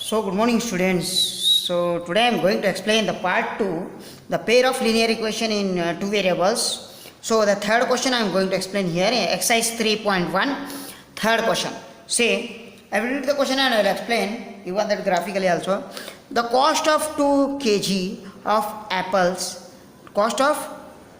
So good morning students. So today I am going to explain the part 2, the pair of linear equation in two variables. So the third question I am going to explain here, exercise 3.1, third question. See, I will read the question and I will explain even that graphically also. The cost of 2 kg of apples, cost of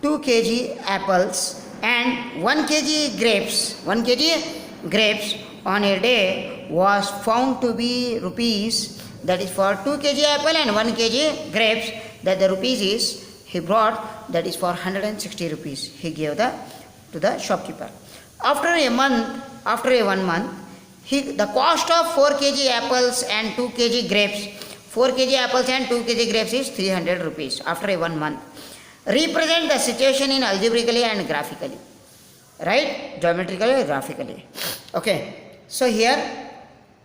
2 kg apples and 1 kg grapes, 1 kg grapes on a day was found to be rupees, that is for 2 kg apple and 1 kg grapes, that the rupees is he brought, that is for 160 rupees he gave to the shopkeeper. After a 1 month, the cost of 4 kg apples and 2 kg grapes, 4 kg apples and 2 kg grapes is 300 rupees after a 1 month. Represent the situation in algebraically and graphically, right? Geometrically, graphically. Okay. So here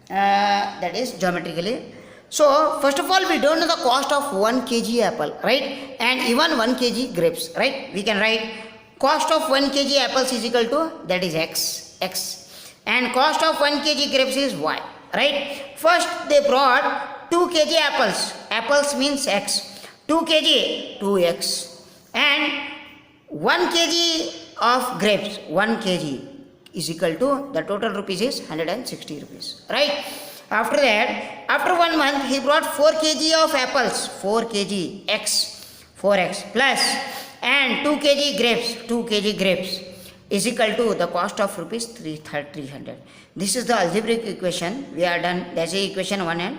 that is geometrically. So first of all we don't know the cost of 1 kg apple, right? And even 1 kg grapes, right? We can write cost of 1 kg apples is equal to, that is x, and cost of 1 kg grapes is y, right? First they brought 2 kg apples means x, 2 kg 2x, and 1 kg of grapes, 1 kg is equal to, the total rupees is 160 rupees, right? After that, after 1 month he brought 4 kg of apples, 4 kg x, 4x plus, and 2 kg grapes, 2 kg grapes is equal to the cost of rupees 300. This is the algebraic equation. We are done. That's the equation 1 and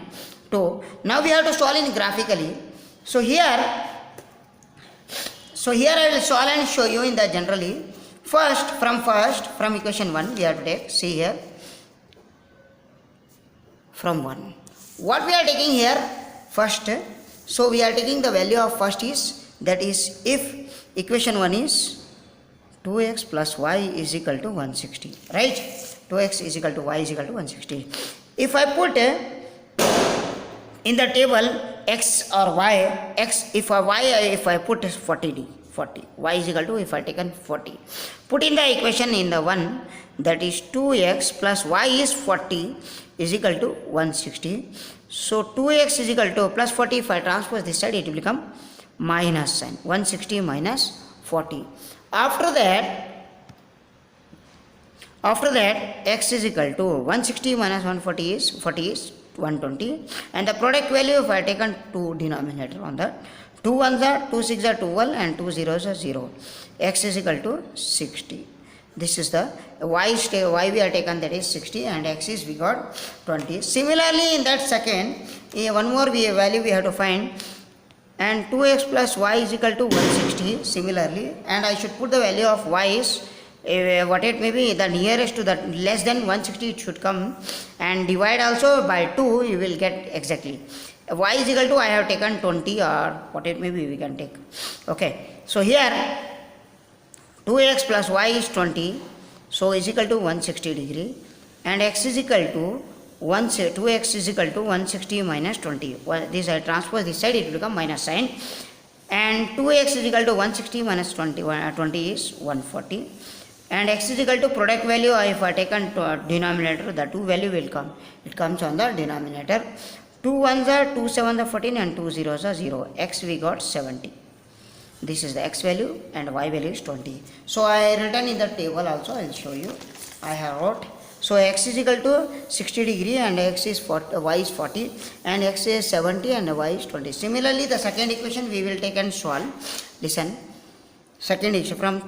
2. Now we have to solve in graphically. So here I will solve and show you in the generally. First from equation 1 we have to take, see here, from 1. What we are taking here first, so we are taking the value of first is, that is if equation 1 is 2x plus y is equal to 160, right? 2x is equal to y is equal to 160. If I put in the table x or y, x if I put 40, y is equal to, if I taken 40, put in the equation in the 1, that is 2x plus y is 40 is equal to 160. So 2x is equal to plus 40, if I transpose this side it will become minus sign, 160 minus 40. After that x is equal to 160 minus 140 is 120, and the product value if I taken 2 denominator on that, 2 1s are 2 6 are 12 and 2 zeros are 0. X is equal to 60. This is the y we are taken, that is 60, and x is we got 20. Similarly in that second, one more value we have to find, and 2x plus y is equal to 160 similarly, and I should put the value of y is what it may be, the nearest to that, less than 160 it should come, and divide also by 2 you will get exactly. Y is equal to, I have taken 20 or what it may be we can take. Okay, so here 2x plus y is 20, so is equal to 160 degree, and x is equal to 2x is equal to 160 minus 20. This I transpose this side, it will become minus sign, and 2x is equal to 160 minus 20 is 140, and x is equal to product value, if I taken denominator, the 2 value will come, it comes on the denominator. 2 1s are 2 7s are 14 and 2 zeros are 0. X we got 70. This is the x value and y value is 20. So I written in the table also, I will show you. I have wrote. So x is equal to 60 degree and x is 40, y is 40, and x is 70 and y is 20. Similarly the second equation we will take and solve. Listen, second equation from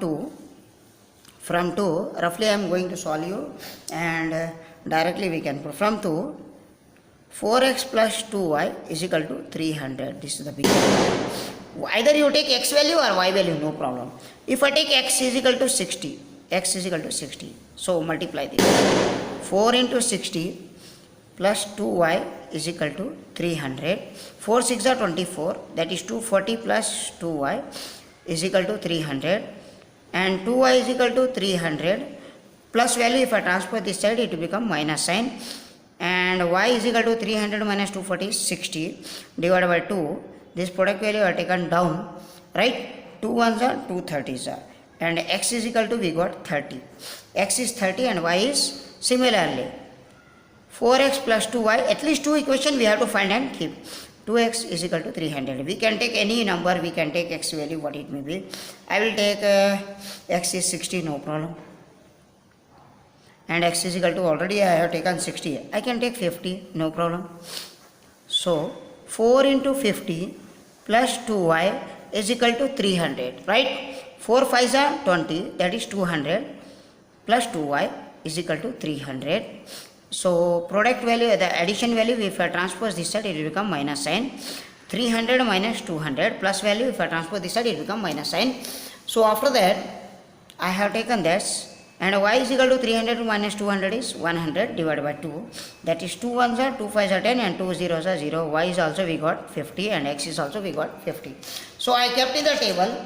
2 roughly I am going to solve you, and directly we can put from 2, 4x plus 2y is equal to 300. This is the big one. Either you take x value or y value, no problem. If I take x is equal to 60, x is equal to 60, so multiply this. 4 into 60 plus 2y is equal to 300. 4 6 are 24, that is 240 plus 2y is equal to 300, and 2y is equal to 300 plus value, if I transfer this side it will become minus sign, and y is equal to 300 minus 240 is 60 divided by 2. This product value are taken down, right? 2 1s are 2 30s are, and x is equal to, we got 30. X is 30 and y is similarly 4x plus 2y, at least two equation we have to find and keep. 2x is equal to 300. We can take any number, we can take x value, what it may be. I will take x is 60, no problem. And x is equal to, already I have taken 60. I can take 50, no problem. So 4 into 50 plus 2y is equal to 300, right? 4 5s are 20, that is 200, plus 2y is equal to 300. So product value, the addition value, if I transpose this side, it will become minus sign. 300 minus 200 plus value, if I transpose this side, it will become minus sign. So after that, I have taken this, and y is equal to 300 minus 200 is 100 divided by 2. That is 2 1s are 2 5s are 10 and 2 zeros are 0. Y is also we got 50 and x is also we got 50. So I kept in the table.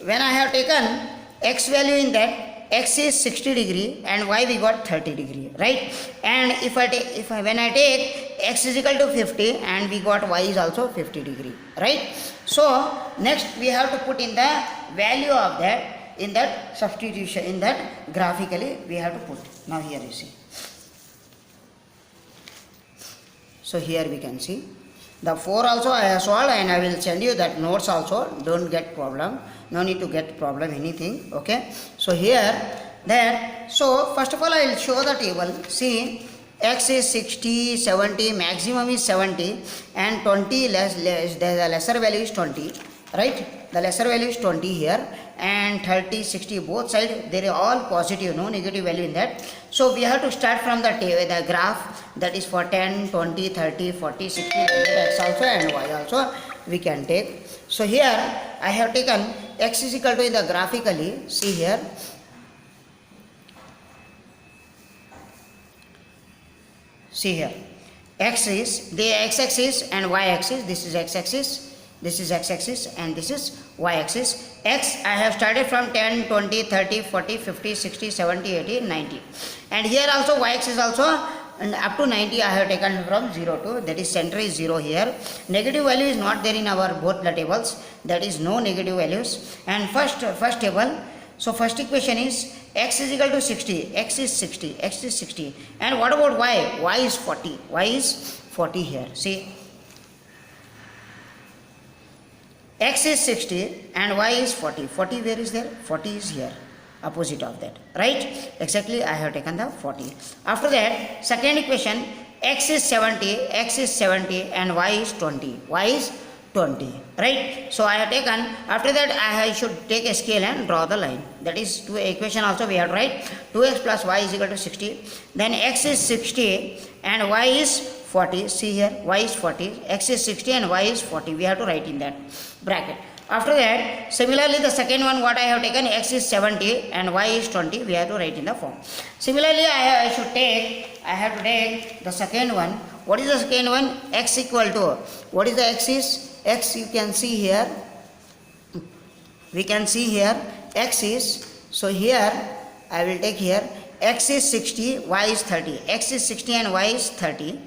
When I have taken x value in that, x is 60 degree and y we got 30 degree, right? And when I take x is equal to 50 and we got y is also 50 degree, right? So next we have to put in the value of that in that substitution, in that graphically we have to put. Now here you see. So here we can see the 4 also I have solved, and I will send you that notes also. Don't get problem, no need to get problem anything, okay? So here that, so first of all I will show the table. See, x is 60, 70, maximum is 70 and 20 the lesser value is 20, right? The lesser value is 20 here, and 30, 60 both sides they are all positive, no negative value in that. So we have to start from the graph, that is for 10, 20, 30, 40, 60, x also and y also we can take. So here I have taken x is equal to, in the graphically, see here, see here, x is the x-axis and y-axis. This is x-axis, this is x-axis and this is y-axis. X I have started from 10, 20, 30, 40, 50, 60, 70, 80, 90. And here also y-axis also, and up to 90 I have taken from 0 to, that is center is 0 here. Negative value is not there in our both the tables, that is no negative values. And first table, so first equation is x is equal to 60, x is 60, x is 60. And what about y? Y is 40, y is 40 here, see. X is 60 and y is 40. 40 where is there? 40 is here, opposite of that, right? Exactly I have taken the 40. After that, second equation, x is 70 and y is 20. Y is 20, right? So I have taken, after that I should take a scale and draw the line. That is to equation also we have to write 2x plus y is equal to 60. Then x is 60 and y is 40, see here, y is 40, x is 60 and y is 40, we have to write in that bracket. After that, similarly the second one what I have taken, x is 70 and y is 20, we have to write in the form. Similarly I have to take the second one. What is the second one? X equal to, what is the x is? X you can see here, we can see here, x is, so here I will take here, x is 60, y is 30, x is 60 and y is 30.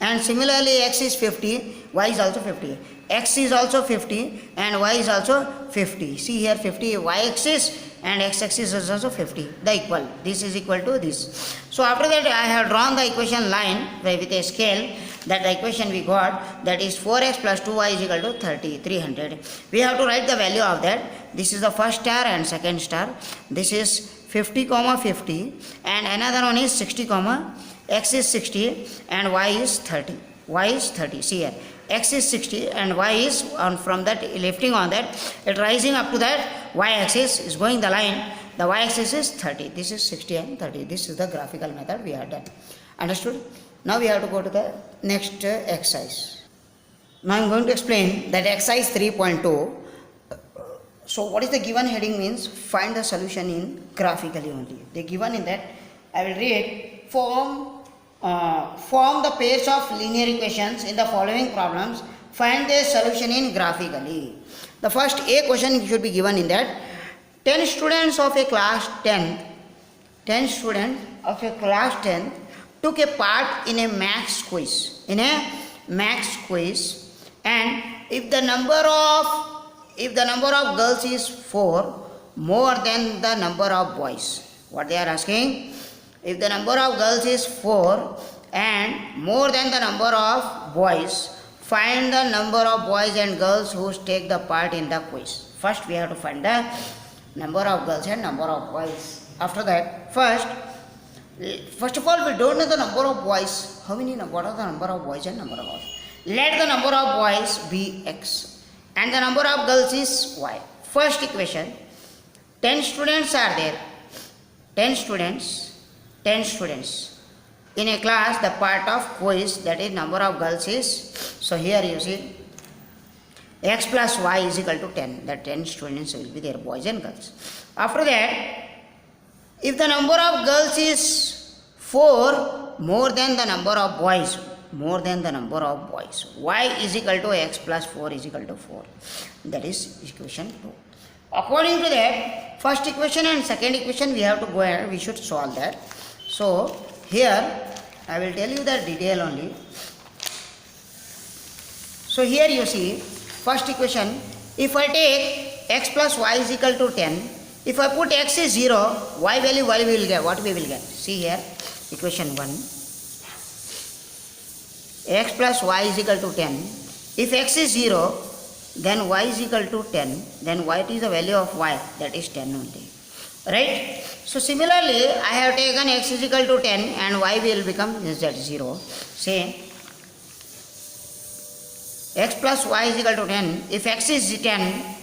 And similarly x is 50, y is also 50, x is also 50 and y is also 50. See here 50, y-axis and x-axis is also 50, the equal, this is equal to this. So after that I have drawn the equation line with a scale, that the equation we got, that is 4x plus 2y is equal to 30, 300. We have to write the value of that. This is the first star and second star. This is 50 comma 50 and another one is 60 comma, x is 60 and y is 30, y is 30, see here, x is 60 and y is on, from that lifting on that, it rising up to that y-axis is going the line, the y-axis is 30, this is 60 and 30, this is the graphical method we have done. Understood? Now we have to go to the next exercise. Now I am going to explain that exercise 3.2. So what is the given heading means, find the solution in graphically only. The given in that I will read, form the pairs of linear equations in the following problems, find their solution in graphically. The first A question should be given in that 10 students of a class 10 took a part in a max quiz, and if the number of girls is 4 more than the number of boys, what they are asking, if the number of girls is 4 and more than the number of boys, find the number of boys and girls who take the part in the quiz. First we have to find the number of girls and number of boys. After that, first of all, we don't know the number of boys. What are the number of boys and number of girls? Let the number of boys be x and the number of girls is y. First equation, 10 students are there. 10 students. In a class, the part of quiz, that is number of girls is, so here you see, x plus y is equal to 10. The 10 students will be there, boys and girls. After that, if the number of girls is 4 more than the number of boys, y is equal to x plus 4 is equal to 4. That is equation 2. According to that, first equation and second equation we have to go and we should solve that. So here I will tell you the detail only. So here you see, first equation, if I take x plus y is equal to 10, if I put x is 0, y value we will get, what we will get? See here, equation 1, x plus y is equal to 10. If x is 0, then y is equal to 10, then what is the value of y? That is 10 only. Right? So similarly, I have taken x is equal to 10 and y will become z0. Say, x plus y is equal to 10. If x is 10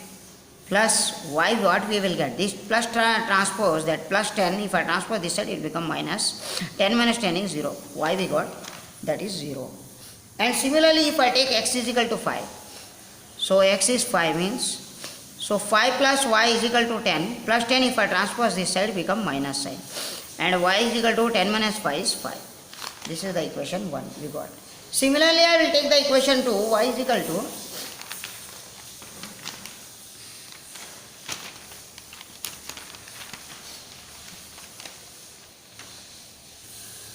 plus y, what we will get? This plus transpose, that plus 10, if I transpose this side, it will become minus. 10 minus 10 is 0. Y we got, that is 0. And similarly, if I take x is equal to 5. So x is 5 means, so 5 plus y is equal to 10, plus 10 if I transpose this side become minus sign, and y is equal to 10 minus 5 is 5. This is the equation 1 we got. Similarly, I will take the equation 2, y is equal to,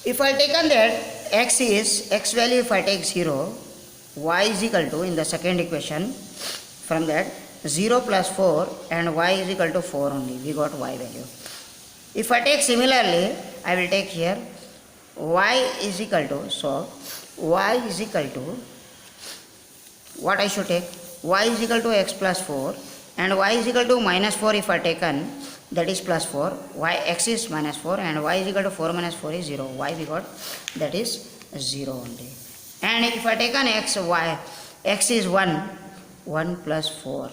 if I take on that, x value if I take 0, y is equal to, in the second equation, from that 0 plus 4 and y is equal to 4 only, we got y value. If I take similarly, I will take here y is equal to, so y is equal to, what I should take, y is equal to x plus 4 and y is equal to minus 4 if I taken, that is plus 4, x is minus 4 and y is equal to 4 minus 4 is 0, y we got, that is 0 only. And if I take an x is 1 plus 4,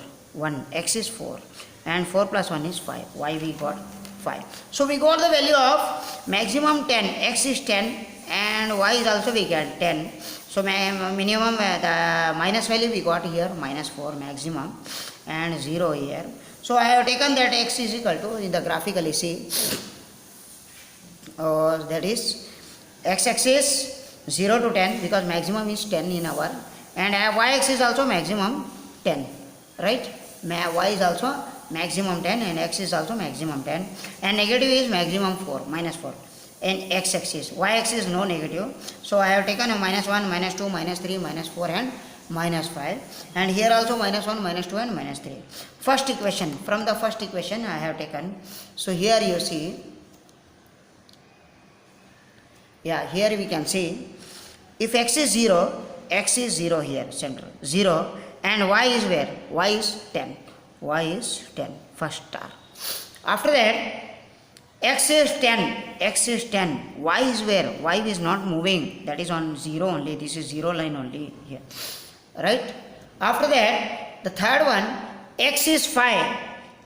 x is 4 and 4 plus 1 is 5, y we got 5. So we got the value of maximum 10, x is 10 and y is also we get 10. So minimum, the minus value we got here, minus 4 maximum and 0 here. So I have taken that x is equal to, in the graphically see, that is x-axis 0 to 10 because maximum is 10 in our, and y-axis is also maximum 10, right? Y is also maximum 10 and x is also maximum 10 and negative is maximum 4, minus 4 in x-axis. Y-axis is no negative, so I have taken a minus 1, minus 2, minus 3, minus 4 and minus 5, and here also minus 1, minus 2 and minus 3. First equation, from the first equation I have taken, so here you see, here we can see, if x is 0 here, central, 0, and y is where? Y is 10, first star. After that, x is 10, y is where? Y is not moving, that is on 0 only, this is 0 line only here, right? After that, the third one, x is 5,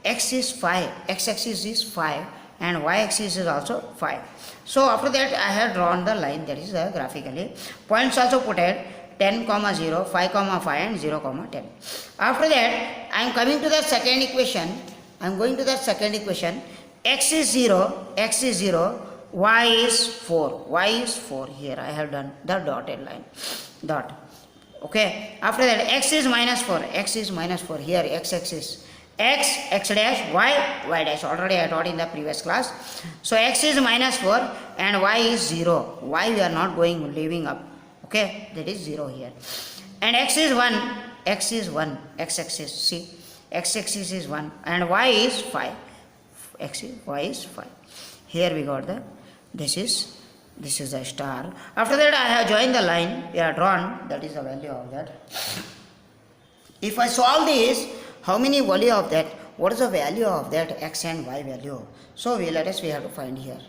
x-axis is 5 and y-axis is also 5. So after that I have drawn the line, that is the graphically. Points also put at 10, 0, 5, 5 and 0, 10. After that I am coming to the second equation. I am going to the second equation. X is 0, y is 4. Here I have done the dotted line. Dot. Okay. After that x is minus 4. Here x-axis. X dash, y dash. Already I taught in the previous class. So x is minus 4 and y is 0. Y we are not going, leaving up. Okay, that is 0 here. And x is 1, x-axis, see, x-axis is 1 and y is 5. Y is 5. Here we got this is This is a star. After that I have joined the line, we are drawn, that is the value of that. If I solve this, how many value of that? What is the value of that x and y value? So we have to find here.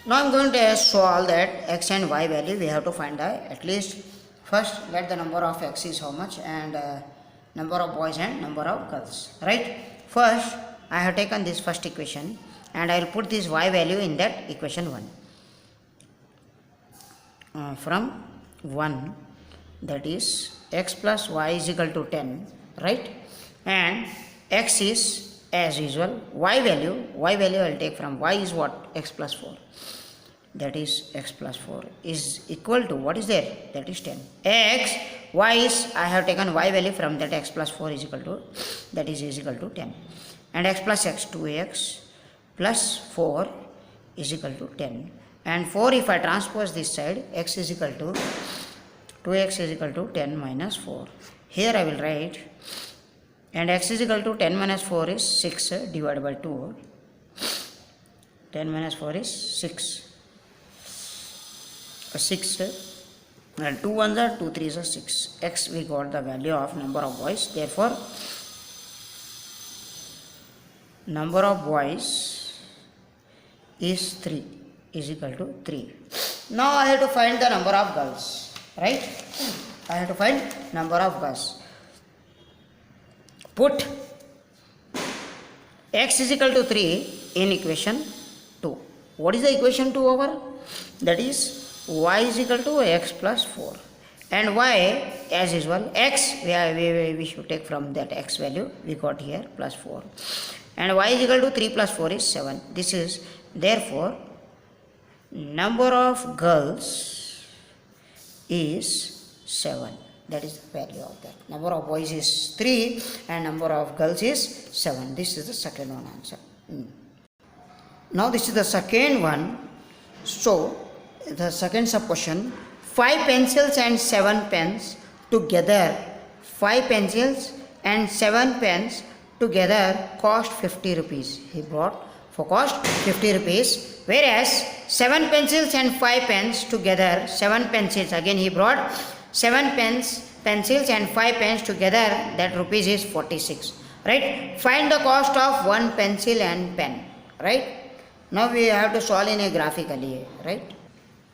Now I am going to solve that x and y value. We have to find at least first let the number of x is how much and number of boys and number of girls. Right? First I have taken this first equation and I will put this y value in that equation 1. From 1, that is x plus y is equal to 10, right? And x is as usual, y value I will take from y is what? X plus 4, that is x plus 4 is equal to what is there? That is 10. X, y is, I have taken y value from that x plus 4 is equal to, that is equal to 10. And x plus x, 2x plus 4 is equal to 10. And 4 if I transpose this side, x is equal to 2x is equal to 10 minus 4. Here I will write, and x is equal to 10 minus 4 is 6 divided by 2. 10 minus 4 is 6. 6 and 2 ones are 2 3s are 6. X we got the value of number of boys. Therefore, number of boys is 3 is equal to 3. Now I have to find the number of girls, right? I have to find number of girls. Put x is equal to 3 in equation 2. What is the equation 2 over? That is y is equal to x plus 4. And y as usual, x we should take from that x value we got here plus 4. And y is equal to 3 plus 4 is 7. This is therefore number of girls is 7. That is the value of that. Number of boys is 3 and number of girls is 7. This is the second one answer. Now this is the second one. So the second sub question, 5 pencils and 7 pens together, 5 pencils and 7 pens together cost 50 rupees. He brought for cost 50 rupees, whereas 7 pencils and 5 pens together, 7 pencils, again he brought 7 pencils and 5 pens together, that rupees is 46, right? Find the cost of 1 pencil and pen, right? Now we have to solve in a graphically, right?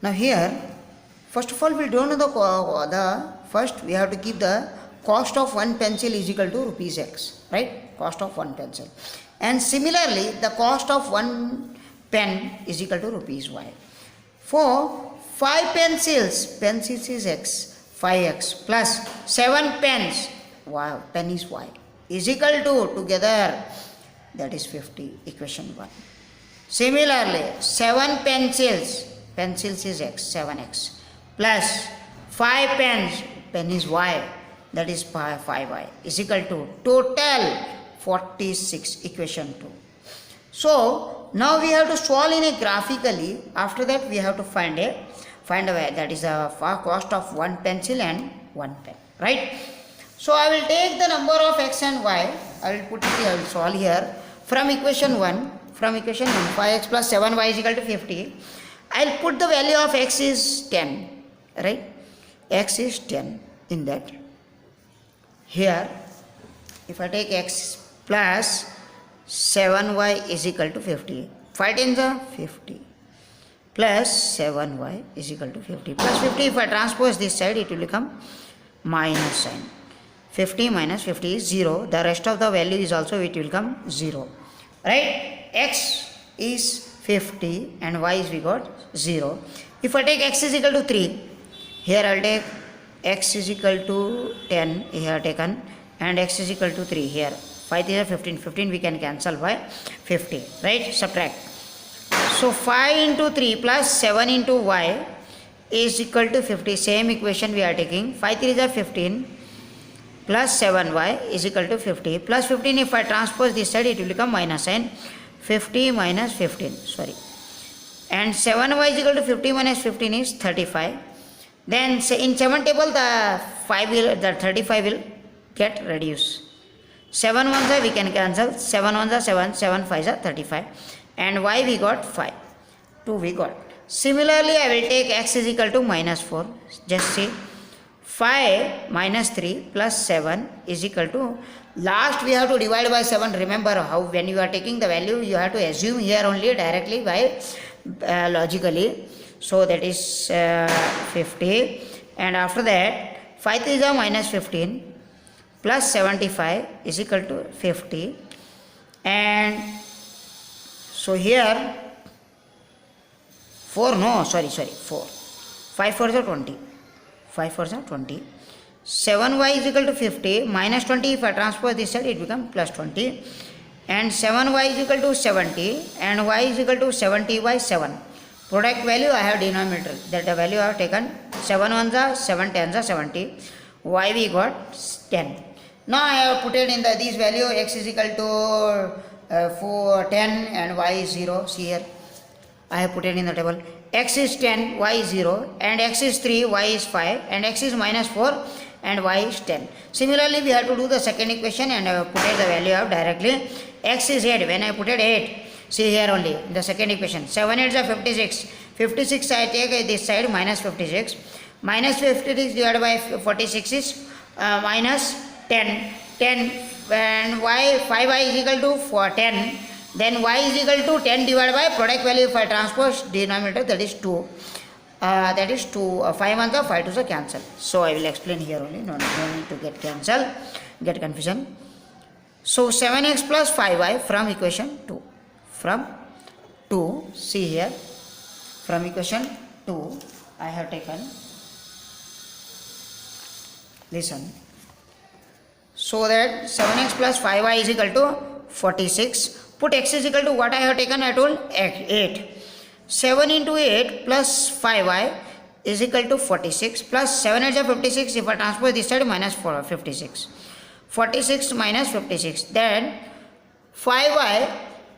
Now here, first of all we don't know the first we have to keep the cost of 1 pencil is equal to rupees x, right? Cost of 1 pencil. And similarly, the cost of 1 pen is equal to rupees y. For 5 pencils is x, 5x plus 7 pens, wow, pen is y, is equal to together, that is 50, equation 1. Similarly, 7 pencils is x, 7x plus 5 pens, pen is y, that is 5y, is equal to total 46, equation 2. So now we have to solve in a graphically. After that we have to find a way, that is the cost of 1 pencil and 1 pen, right? So I will take the number of x and y, I will put it here, I will solve here from equation 1, 5x plus 7y is equal to 50. I will put the value of x is 10, right? X is 10 in that. Here if I take x plus 7y is equal to 50, 5 tens are 50 plus 7y is equal to 50 plus 50, if I transpose this side it will become minus sign. 50 minus 50 is 0, the rest of the value is also it will come 0, right? X is 50 and y is we got 0. If I take x is equal to 3, here I will take x is equal to 10 here taken and x is equal to 3 here. 5 is 15, 15 we can cancel by 50, right? Subtract. So 5 into 3 plus 7 into y is equal to 50. Same equation we are taking. 5 3 is 15 plus 7y is equal to 50 plus 15. If I transpose this side it will become minus sign. 50 minus 15, sorry. And 7y is equal to 50 minus 15 is 35. Then in 7 table the 35 will get reduced. 7 ones are we can cancel, 7 ones are 7, 7 5s are 35 and y we got 5, 2 we got. Similarly, I will take x is equal to minus 4. Just see, 5 minus 3 plus 7 is equal to, last we have to divide by 7. Remember how when you are taking the value, you have to assume here only directly by logically. So that is 50, and after that 5 is a minus 15 plus 75 is equal to 50, and so here 4, no, sorry, 4. 5 4 is 20. 5 4 is 20. 7y is equal to 50 minus 20. If I transpose this side, it becomes plus 20. And 7y is equal to 70. And y is equal to 70 by 7. Product value I have denominator. That the value I have taken. 7 ones are 7 tens are 70. Y we got 10. Now I have put it in this value. X is equal to 4, 10 and y is 0. See here. I have put it in the table. X is 10, y is 0, and x is 3, y is 5, and x is minus 4, and y is 10. Similarly, we have to do the second equation, and I have put it the value of directly. X is 8. When I put it 8, see here only, the second equation. 7 8 is 56. 56 I take this side, minus 56. Minus 56 divided by 46 is minus 10. 10, and y, 5y is equal to 10. Then y is equal to 10 divided by product value. If I transpose denominator, that is 2. That is 2. 5 ones are 5 2s are cancel. So I will explain here only. No need to get cancel, get confusion. So 7x plus 5y from equation 2. From 2, see here. From equation 2, I have taken. Listen. So that 7x plus 5y is equal to 46. Put x is equal to what I have taken, I told 8. 7 into 8 plus 5y is equal to 46 plus 7 is 56. If I transpose this side, minus 56. 46 minus 56. Then 5y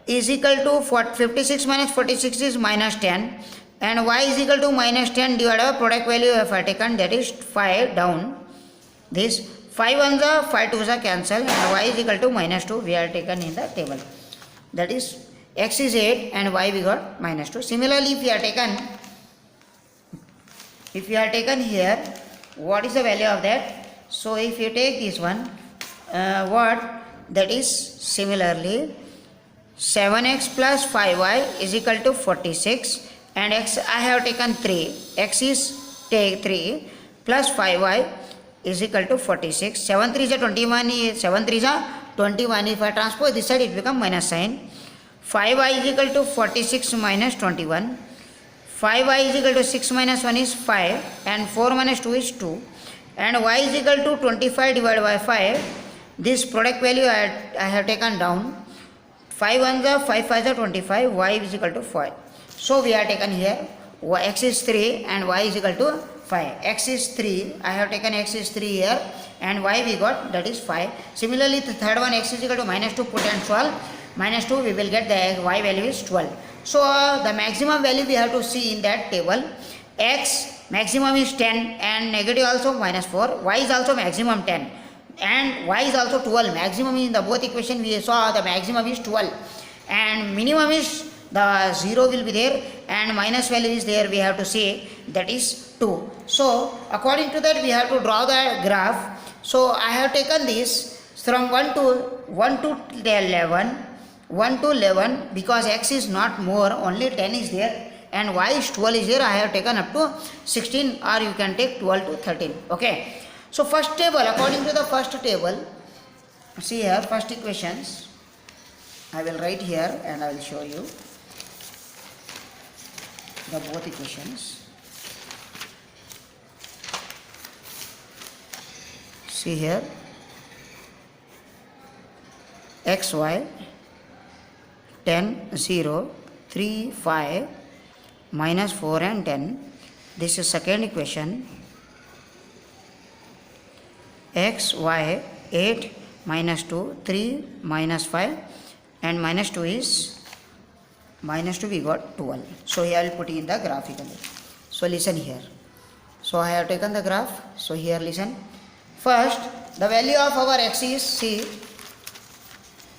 is equal to 56 minus 46 is minus 10. And y is equal to minus 10 divided by product value if I taken, that is 5 down. This 5 ones are 5 2s are cancel, and y is equal to minus 2 we are taken in the table. That is x is 8 and y we got minus 2. Similarly, if you are taken here, what is the value of that? So if you take this one, that is similarly 7x plus 5y is equal to 46, and x I have taken 3. X is take 3 plus 5y is equal to 46. 7 3 is 21. 7 3 is 21. If I transpose this side, it becomes minus sign. 5y is equal to 46 minus 21. 5y is equal to 6 minus 1 is 5, and 4 minus 2 is 2, and y is equal to 25 divided by 5. This product value I have taken down. 5 ones are 5 5s are 25. Y is equal to 5. So we are taken here. X is 3 and y is equal to 5. X is 3. I have taken x is 3 here, and y we got, that is 5. Similarly, the third one, x is equal to minus 2, put and solve. Minus 2, we will get the y value is 12. So the maximum value we have to see in that table. X maximum is 10 and negative also minus 4. Y is also maximum 10 and y is also 12. Maximum in the both equation we saw the maximum is 12, and minimum is the 0 will be there, and minus value is there, we have to say, that is 2. So according to that we have to draw the graph. So I have taken this from 1 to 11, because x is not more, only 10 is there, and y is 12 is there. I have taken up to 16, or you can take 12 to 13. Okay. So first table, according to the first table, see here, first equations, I will write here and I will show you the both equations. See here, xy 10 0 3 5 minus 4 and 10. This is second equation. X y 8 minus 2 3 minus 5, and minus 2 is minus 2, we got 12. So here I will put in the graphically. So listen here. So I have taken the graph. So here listen. First, the value of our x is, see.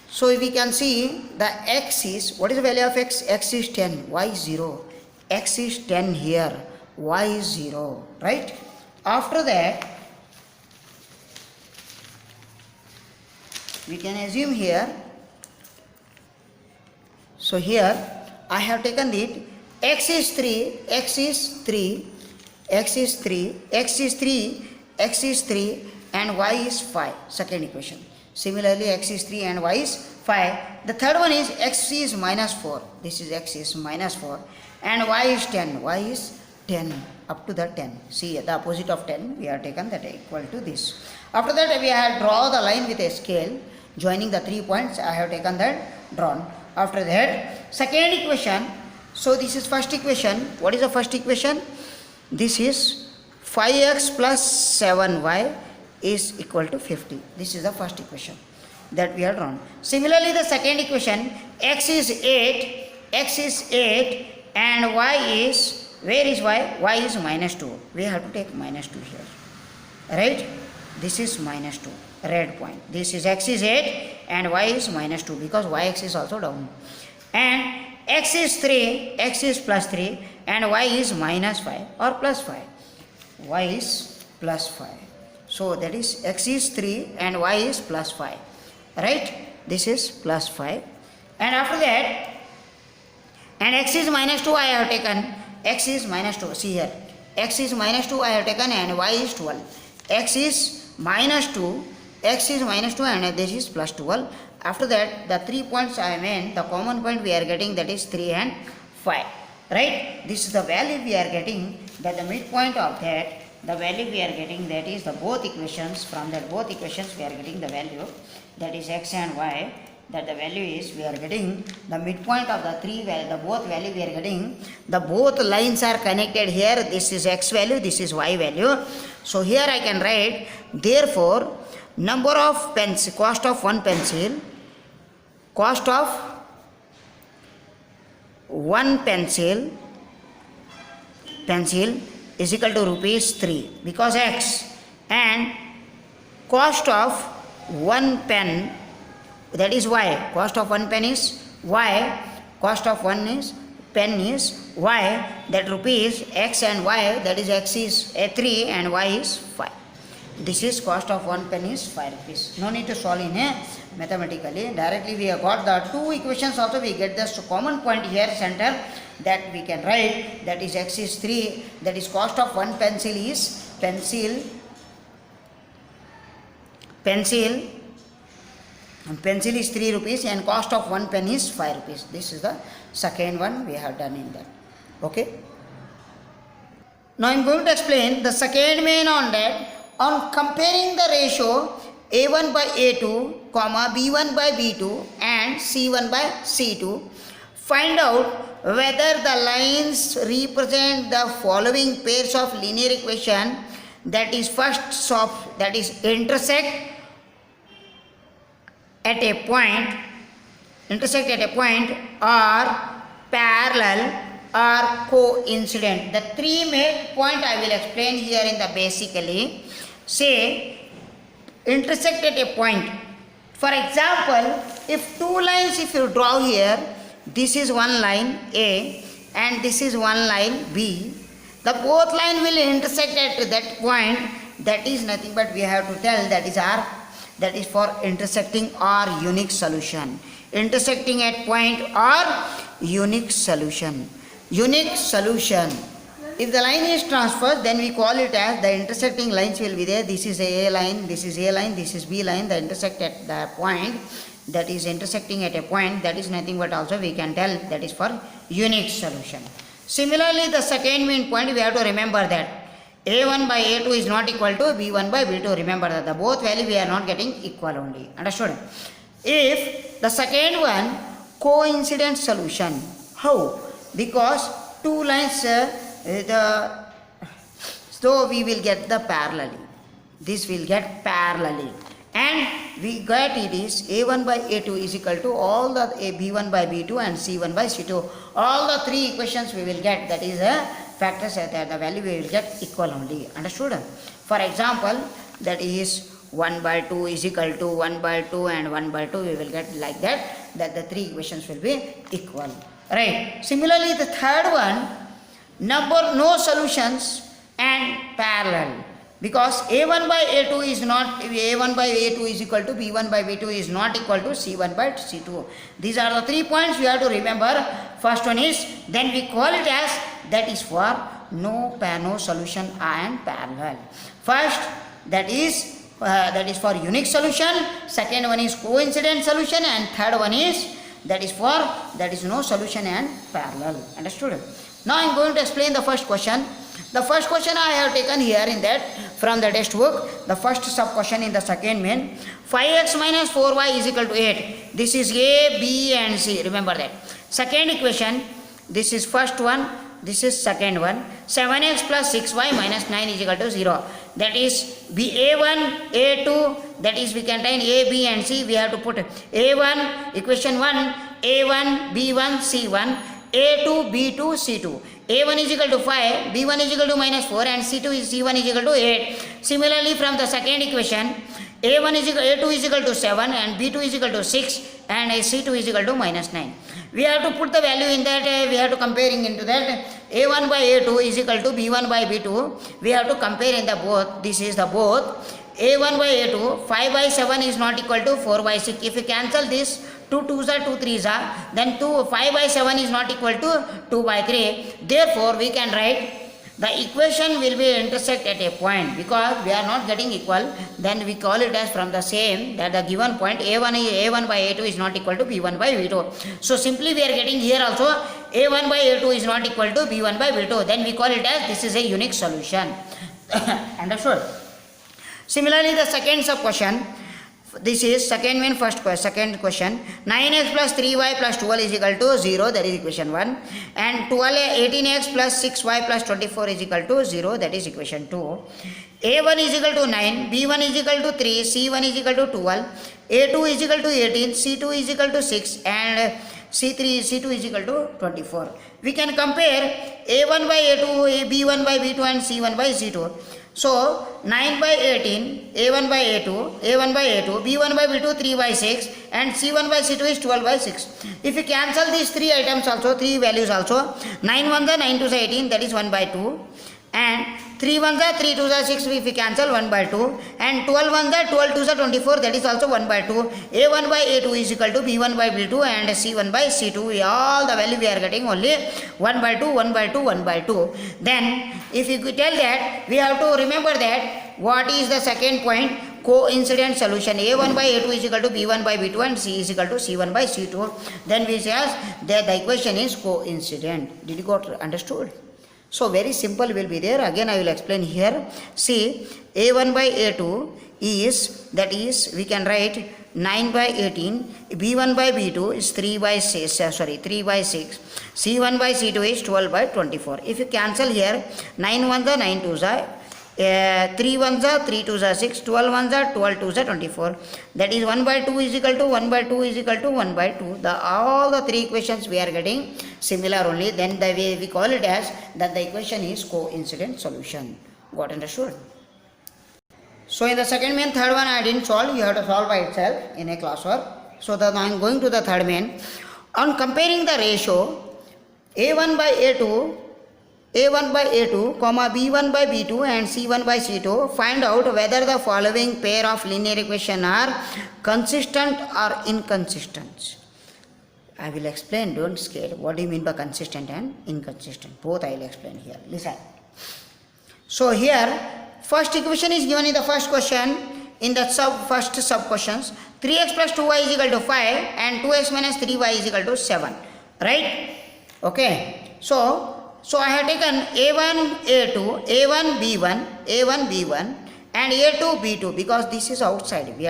So we can see the x is, what is the value of x? X is 10, y is 0, x is 10 here, y is 0, right? After that, we can assume here, so here I have taken it, x is 3, x is 3, x is 3, x is 3, x is 3 and y is 5, second equation. Similarly, x is 3 and y is 5. The third one is x is minus 4, this is x is minus 4 and y is 10, y is 10 up to the 10. See, the opposite of 10 we have taken that equal to this. After that we have draw the line with a scale joining the 3 points. I have taken that drawn. After that, second equation, so this is first equation. What is the first equation? This is 5x plus 7y is equal to 50. This is the first equation that we have drawn. Similarly, the second equation, x is 8 and y is, where is y? Y is minus 2. We have to take minus 2 here, right? This is minus 2, red point. This is x is 8 and y is minus 2 because y-axis is also down. And x is 3, x is plus 3 and y is minus 5 or plus 5. Y is plus 5. So that is x is 3 and y is plus 5. Right? This is plus 5. And after that, and x is minus 2 I have taken. X is minus 2. See here. X is minus 2 I have taken and y is 12. X is minus 2. X is minus 2 and this is plus 12. After that, the 3 points I meant, the common point we are getting, that is 3 and 5. Right? This is the value we are getting, that the midpoint of that, the value we are getting, that is the both equations. From that both equations we are getting the value, that is x and y, that the value is, we are getting the midpoint of the the both value we are getting. The both lines are connected here. This is x value, this is y value. So here I can write, therefore, number of pencil, cost of one pencil is equal to rupees 3 because x, and cost of one pen, that is y, cost of one pen is y, cost of one is pen is y, that rupees x and y, that is x is 3 and y is 5. This is cost of one pen is 5 rupees. No need to solve in mathematically. Directly we have got the two equations also. We get this common point here center, that we can write, that is x is 3, that is cost of one pencil is pencil is 3 rupees and cost of one pen is 5 rupees. This is the second one we have done in that. Okay. Now I am going to explain the second main on that. On comparing the ratio A1 by A2, B1 by B2 and C1 by C2, find out whether the lines represent the following pairs of linear equation, that is first of, that is intersect at a point, or parallel or coincident. The three main point I will explain here in the basically. Say intersect at a point. For example, if two lines, if you draw here, this is one line A and this is one line B, the both line will intersect at that point. That is nothing but we have to tell, that is R, that is for intersecting or unique solution. Intersecting at point or unique solution. Unique solution. If the line is transversed, then we call it as the intersecting lines will be there. This is A line, this is A line, this is B line, the intersect at the point, that is intersecting at a point, that is nothing but also we can tell, that is for unique solution. Similarly, the second main point we have to remember that A1 by A2 is not equal to B1 by B2. Remember that the both value we are not getting equal only. Understood? If the second one, coincident solution. How? Because two lines so we will get the parallelly. This will get parallelly. And we get it is A1 by A2 is equal to all the B1 by B2 and C1 by C2. All the three equations we will get, that is a factors that the value we will get equal only. Understood? For example, that is 1 by 2 is equal to 1 by 2 and 1 by 2 we will get like that, that the three equations will be equal. Right. Similarly, the third one, no solutions and parallel, because a1 by a2 is not, a1 by a2 is equal to b1 by b2 is not equal to c1 by c2. These are the 3 points you have to remember. First one is, then we call it as, that is for no solution and parallel. First, that is for unique solution. Second one is coincident solution, and third one is, that is no solution and parallel. Understood? Now I am going to explain the first question. The first question I have taken here in that from the textbook. The first sub question in the second main. 5x minus 4y is equal to 8. This is A, B and C. Remember that. Second equation. This is first one. This is second one. 7x plus 6y minus 9 is equal to 0. That is A1, A2. That is we can write A, B and C. We have to put A1, equation 1, A1, B1, C1, A2, B2, C2. A1 is equal to 5, B1 is equal to minus 4 and C2 is C1 is equal to 8. Similarly, from the second equation, A2 is equal to 7 and B2 is equal to 6 and C2 is equal to minus 9. We have to put the value in that, we have to comparing into that. A1 by A2 is equal to B1 by B2. We have to compare in the both. This is the both. A1 by A2, 5 by 7 is not equal to 4 by 6. If you cancel this, 2 2s are 2 3s are, then 5 by 7 is not equal to 2 by 3. Therefore, we can write the equation will be intersect at a point, because we are not getting equal. Then we call it as from the same, that the given point A1 by A2 is not equal to B1 by B2. So simply we are getting here also A1 by A2 is not equal to B1 by B2. Then we call it as this is a unique solution. Understood? Similarly, the second sub question. This is second question. 9x plus 3y plus 12 is equal to 0. That is equation 1. And 18x plus 6y plus 24 is equal to 0. That is equation 2. A1 is equal to 9. B1 is equal to 3. C1 is equal to 12. A2 is equal to 18. C2 is equal to 6. And C2 is equal to 24. We can compare A1 by A2, B1 by B2 and C1 by C2. So 9 by 18, A1 by A2, B1 by B2 3 by 6 and C1 by C2 is 12 by 6. If you cancel these 3 items also, 3 values also, 9 1s are 9 2s are 18, that is 1 by 2, and 3 1s are 3 2s are 6, if we cancel 1 by 2, and 12 1s are 12 2s are 24, that is also 1 by 2. A1 by A2 is equal to B1 by B2 and C1 by C2. All the value we are getting only 1 by 2, 1 by 2, 1 by 2. Then if you tell that, we have to remember that what is the second point, coincident solution. A1 by A2 is equal to B1 by B2 and C is equal to C1 by C2. Then we say that the equation is coincident. Did you got understood? So very simple will be there. Again I will explain here. See, A1 by A2 is, that is we can write 9 by 18, B1 by B2 is 3 by 6, C1 by C2 is 12 by 24. If you cancel here, 9 1s are 9 2s are, 3 1s are 3 2s are 6, 12 1s are 12 2s are 24. That is 1 by 2 is equal to 1 by 2 is equal to 1 by 2. All the 3 equations we are getting similar only. Then the way we call it as that the equation is coincident solution. Got understood? So in the second main, third one I didn't solve. You have to solve by itself in a classwork. So I am going to the third main. On comparing the ratio A1 by A2, comma B1 by B2 and C1 by C2, find out whether the following pair of linear equations are consistent or inconsistent. I will explain, don't scare. What do you mean by consistent and inconsistent? Both I will explain here. Listen. So here, first equation is given in the first question. In the first sub questions, 3x plus 2y is equal to 5 and 2x minus 3y is equal to 7. Right? Okay. So I have taken A1, A2, A1, B1 and A2, B2, because this is outside. We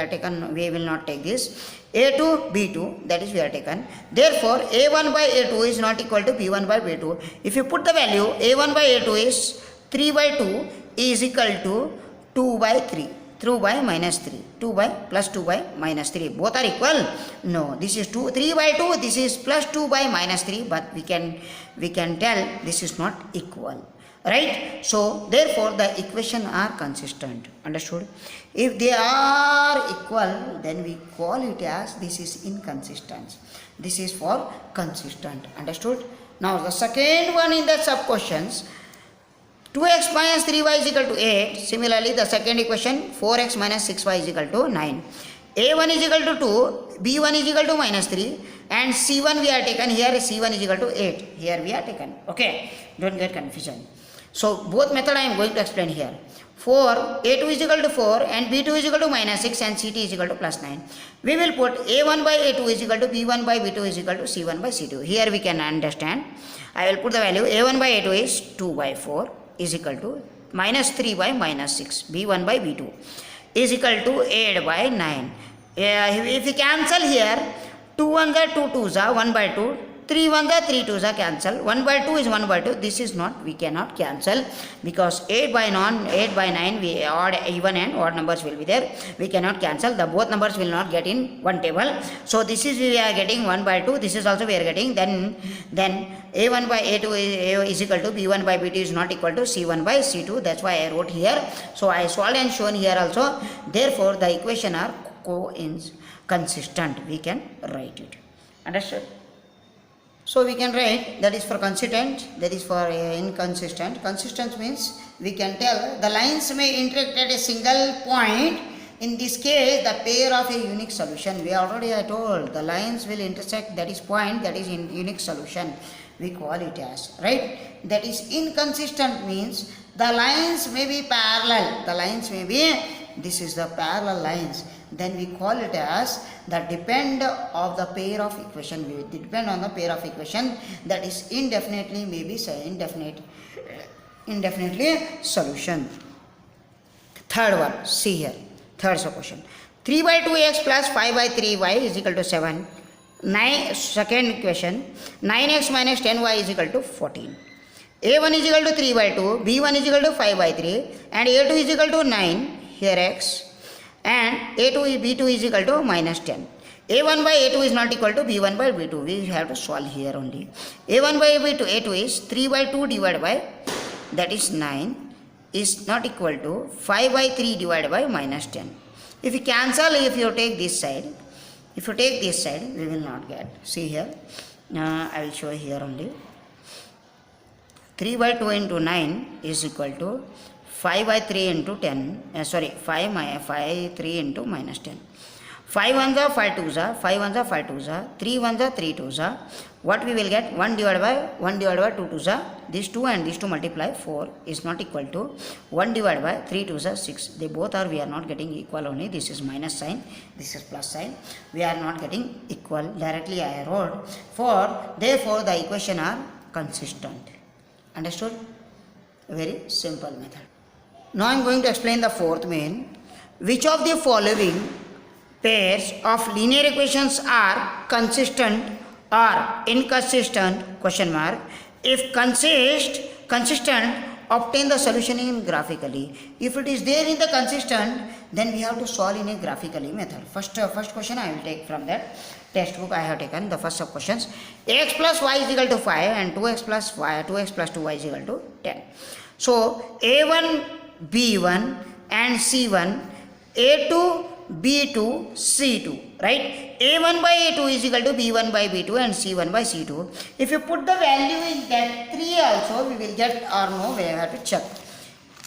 will not take this. A2, B2, that is we are taken. Therefore, A1 by A2 is not equal to B1 by B2. If you put the value, A1 by A2 is 3 by 2 is equal to 2 by 3. 2 by minus 3. 2 by plus 2 by minus 3. Both are equal? No. This is 3 by 2. This is plus 2 by minus 3. But we can tell this is not equal. Right? So, therefore, the equation are consistent. Understood? If they are equal, then we call it as this is inconsistent. This is for consistent. Understood? Now the second one in the sub questions, 2x minus 3y is equal to 8. Similarly, the second equation, 4x minus 6y is equal to 9. A1 is equal to 2, B1 is equal to minus 3, and C1 we are taken here, C1 is equal to 8. Here we are taken. Okay, don't get confusion. So both method I am going to explain here. For A2 is equal to 4 and B2 is equal to minus 6 and C2 is equal to plus 9. We will put A1 by A2 is equal to B1 by B2 is equal to C1 by C2. Here we can understand. I will put the value A1 by A2 is 2 by 4 is equal to minus 3 by minus 6. B1 by B2 is equal to 8 by 9. If you cancel here, 2 1s are 2 2s are 1 by 2. 3 1s are 3 2s are cancel. 1 by 2 is 1 by 2. This is not, we cannot cancel because 8 by 9 we odd, even and odd numbers will be there. We cannot cancel. The both numbers will not get in one table. So this is we are getting 1 by 2. This is also we are getting. Then A1 by A2 is equal to B1 by B2 is not equal to C1 by C2. That's why I wrote here. So I solved and shown here also. Therefore the equation are consistent. We can write it. Understood? So we can write that is for consistent, that is for inconsistent. Consistent means we can tell the lines may interact at a single point. In this case, the pair of a unique solution. We already told the lines will intersect, that is point, that is in unique solution. We call it as, right? That is inconsistent means the lines may be parallel. The lines may be, this is the parallel lines. Then we call it as the depend of the pair of equation. We depend on the pair of equation, that is indefinitely, maybe indefinitely solution. Third one, see here, third question. 3 by 2x plus 5 by 3y is equal to 7. Second equation, 9x minus 10y is equal to 14. A1 is equal to 3 by 2, B1 is equal to 5 by 3, and A2 is equal to 9, here x, and B2 is equal to minus 10. A1 by A2 is not equal to B1 by B2. We have to solve here only. A1 by A2 is 3 by 2 divided by, that is 9, is not equal to 5 by 3 divided by minus 10. If you cancel, if you take this side, we will not get. See here, I will show here only. 3 by 2 into 9 is equal to 5 by 3 into 10, 5 3 into minus 10. 5 1s are 5 2s are, 5 1s are 5 2s are, 3 1s are 3 2s are. What we will get? 1 divided by 2 2s are. These 2 and these 2 multiply 4 is not equal to 1 divided by 3 2s are 6. They both are, we are not getting equal only. This is minus sign, this is plus sign. We are not getting equal. Directly I wrote. Therefore the equation are consistent. Understood? Very simple method. Now I am going to explain the fourth main. Which of the following pairs of linear equations are consistent or inconsistent? Question mark. If consistent, obtain the solution in graphically. If it is there in the consistent, then we have to solve in a graphically method. First question I will take from that textbook. I have taken the first of questions. X plus y is equal to 5 and 2x plus 2y is equal to 10. So A1, B1 and C1, A2, B2, C2, right? A1 by A2 is equal to B1 by B2 and C1 by C2. If you put the value in that 3 also, we will get or no, we have to check.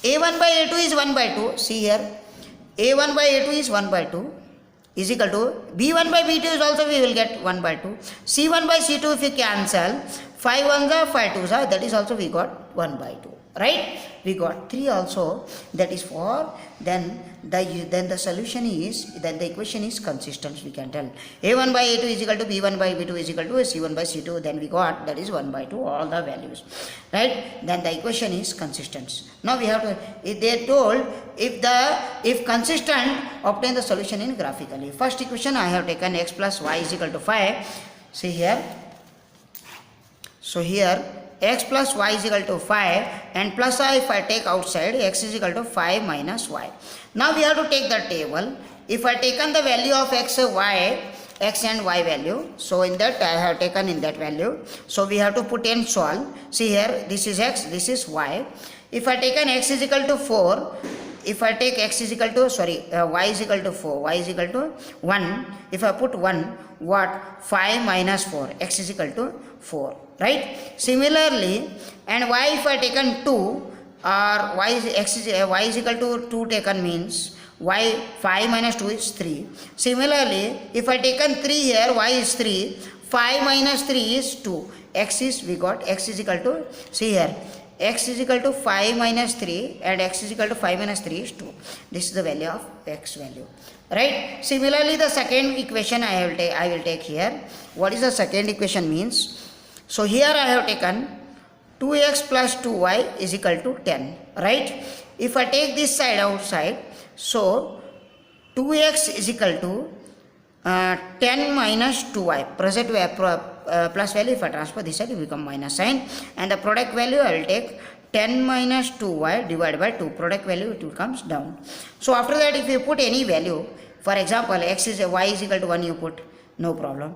A1 by A2 is 1 by 2. See here, A1 by A2 is 1 by 2 is equal to B1 by B2 is also we will get 1 by 2. C1 by C2 if you cancel, 5 1s are 5 2s are, that is also we got 1 by 2. Right? We got 3 also, that is for, then the solution is, then the equation is consistent, we can tell. A1 by A2 is equal to B1 by B2 is equal to C1 by C2, then we got, that is 1 by 2, all the values. Right? Then the equation is consistent. Now we have to, if they told, if consistent, obtain the solution in graphically. First equation I have taken x plus y is equal to 5. See here. So here, x plus y is equal to 5 and plus I, if I take outside, x is equal to 5 minus y. Now we have to take the table. If I taken the value of x and y value, so in that I have taken in that value. So we have to put in solve. See here, this is x, this is y. If I taken x is equal to 4, if I take x is equal to, y is equal to 4, y is equal to 1. If I put 1, what? 5 minus 4, x is equal to 4. right? Similarly, and y if I taken 2 or y is equal to 2 taken means y 5 minus 2 is 3. Similarly, if I taken 3 here, y is 3, 5 minus 3 is 2. X is, we got x is equal to, see here, x is equal to 5 minus 3 and x is equal to 5 minus 3 is 2. This is the value of x value, right? Similarly, the second equation I will take here. What is the second equation means? So here I have taken 2x plus 2y is equal to 10, right? If I take this side outside, so 2x is equal to 10 minus 2y, present plus value, if I transfer this side it will become minus sign, and the product value I will take 10 minus 2y divided by 2, product value it will comes down. So after that, if you put any value, for example y is equal to 1 you put, no problem.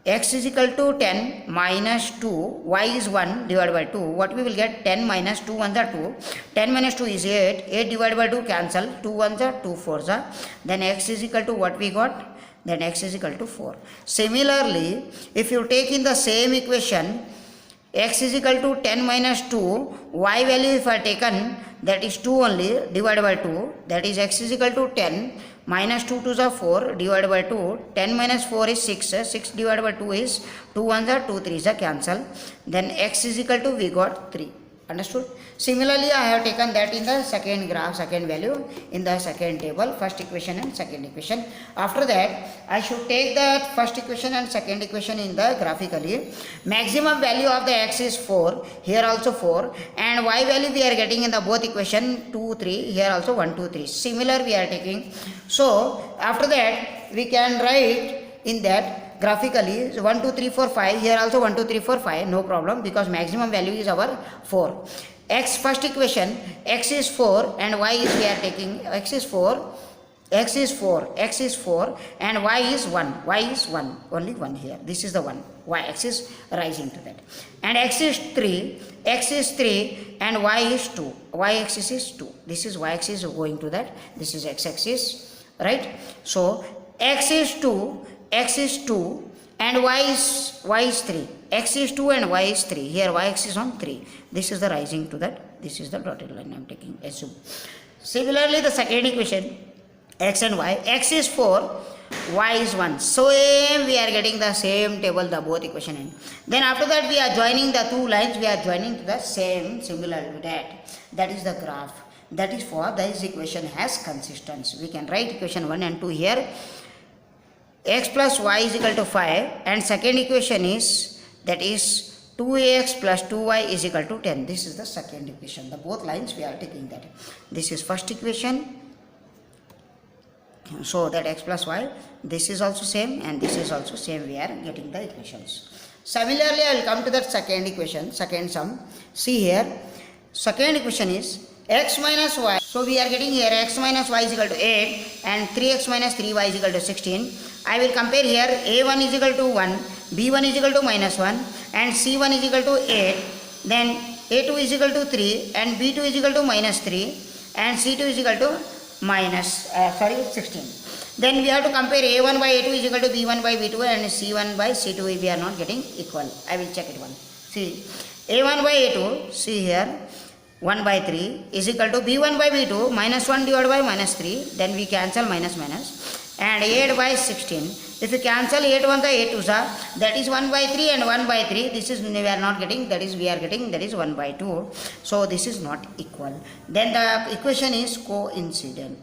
X is equal to 10 minus 2, y is 1 divided by 2, what we will get? 10 minus 2 1s are 2, 10 minus 2 is 8, 8 divided by 2 cancel, 2 1s are 2 4s are, then x is equal to what we got? Then x is equal to 4. Similarly, if you take in the same equation, x is equal to 10 minus 2, y value if I taken, that is 2 only, divided by 2, that is x is equal to 10 minus 2 2s are 4 divided by 2, 10 minus 4 is 6, 6 divided by 2 is 2 1s are 2 3s are cancel, then x is equal to we got 3. Understood? Similarly, I have taken that in the second graph, second value in the second table, first equation and second equation. After that, I should take that first equation and second equation in the graphically. Maximum value of the x is 4, here also 4, and y value we are getting in the both equation 2, 3, here also 1, 2, 3. Similar we are taking. So, after that, we can write in that graphically 1 2 3 4 5, here also 1 2 3 4 5, no problem, because maximum value is our 4. X first equation, x is 4 and y is we are taking, x is 4 and y is 1, only 1 here, this is the 1, y x is rising to that, and x is 3 and y is 2, y axis is 2, this is y axis going to that, this is x axis, right? So x is 2 and y is 3, x is 2 and y is 3, here y axis on 3, this is the rising to that, this is the dotted line I am taking, assume. Similarly, the second equation, x and y, x is 4, y is 1, so we are getting the same table, the both equation in. Then after that we are joining the two lines, we are joining to the same similar to that is the graph, that is for this equation has consistency. We can write equation 1 and 2 here. X plus y is equal to 5 and second equation is, that is 2ax plus 2y is equal to 10. This is the second equation. The both lines we are taking that. This is first equation. So that x plus y, this is also same and this is also same, we are getting the equations. Similarly, I will come to that second equation, second sum. See here, second equation is x minus y. So we are getting here x minus y is equal to 8 and 3x minus 3y is equal to 16. I will compare here a1 is equal to 1, b1 is equal to minus 1 and c1 is equal to 8. Then a2 is equal to 3 and b2 is equal to minus 3 and c2 is equal to 16. Then we have to compare a1 by a2 is equal to b1 by b2 and c1 by c2, we are not getting equal. I will check it one. See, a1 by a2, see here, 1 by 3 is equal to b1 by b2 minus 1 divided by minus 3, then we cancel minus minus, and 8 by 16. If you cancel 8 1 the 8 2 that is 1 by 3 and 1 by 3, this is we are not getting, that is we are getting, that is 1 by 2. So this is not equal. Then the equation is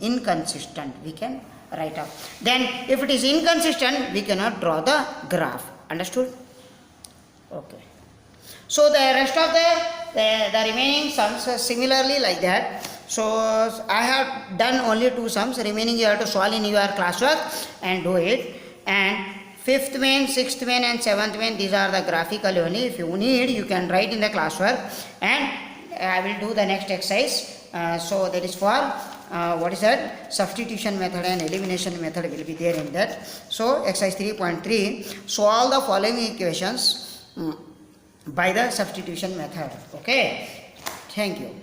inconsistent, we can write up. Then if it is inconsistent, we cannot draw the graph. Understood? Okay. So the rest of the remaining sums are similarly like that. So I have done only 2 sums, remaining you have to solve in your classwork and do it. And 5th main, 6th main and 7th main, these are the graphical only. If you need, you can write in the classwork, and I will do the next exercise. So that is for what is that? Substitution method and elimination method will be there in that. So exercise 3.3, solve the following equations by the substitution method. Okay, thank you.